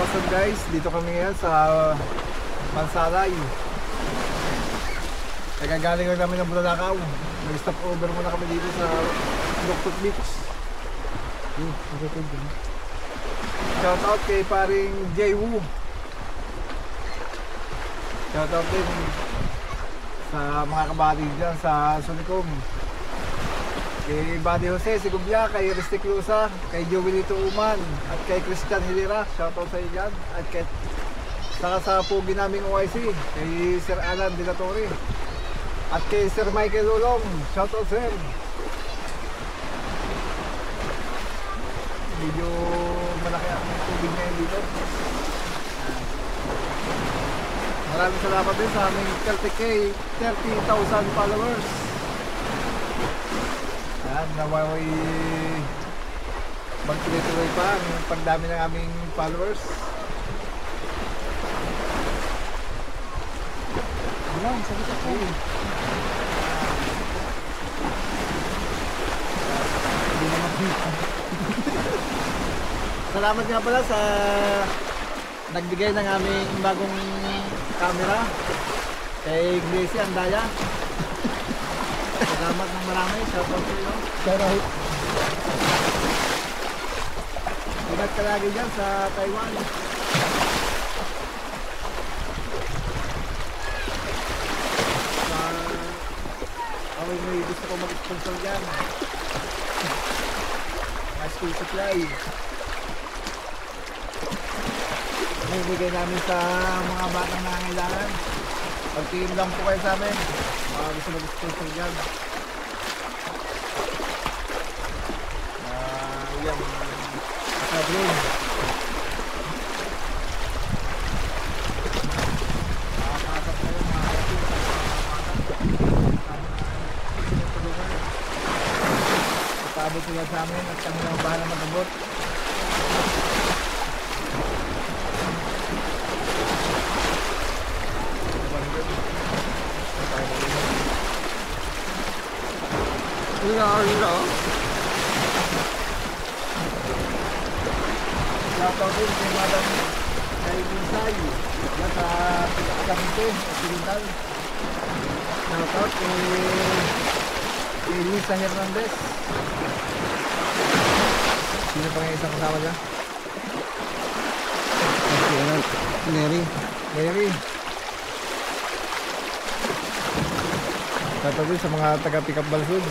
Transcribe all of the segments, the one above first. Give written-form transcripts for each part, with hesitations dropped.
What's up guys, dito kami ngayon sa Mansalay. Nagagaling lang namin ng Bulalakaw. Nag-stop over muna kami dito sa Luktot Beach. Shout out kay paring Jay Woo. Shout out din sa mga kabady dyan sa Sunicom. Kay Buddy Jose Sigubya, kay Ristic Lusa, kay Joelito Uman, at kay Christian Hilira, shoutout sa iyo dyan. At kay saka sa pugi naming OIC, kay Sir Alan De La Torre, at kay Sir Michael Lulong, shoutout sir. Medyo malaki ang tubig ngayon dito. Maraming salamat din sa aming 30,000 followers. Nawaway magtuloy-tuloy pa ang pagdami ng aming followers. Bilang, sabi ko kayo. Hindi na makita. Salamat nga pala sa nagbigay ng aming bagong camera kay Gracie Andaya. Salamat ng marami. Shoutout sa iyo. Shoutout. Ingat ka lagi dyan sa Taiwan. Okay, may gusto ko mag-sponsor dyan. Mga school supply. May bigay namin sa mga batang nangangailangan. Pag-team lang po kayo sa amin. Mga gusto mag-sponsor dyan. Yan. Sablon. Makakasap kayo mga kapatid. Ipabot sila sa amin at kami lang bahala mag-abot. Hila. Shoutout din kay Madam kay Pinsay yan sa Cavite, Occidental. Shoutout kay Lisa Hernandez. Sino pa nga isang kasama dyan? Mary. Shoutout din sa mga taga-pick up Balsud.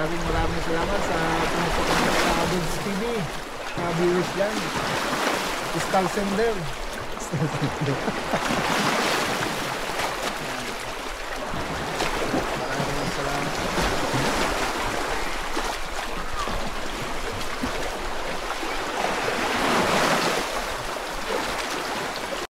Maraming salamat sa pumupunta sa Abuds TV, mga viewers dyan. Star Sender.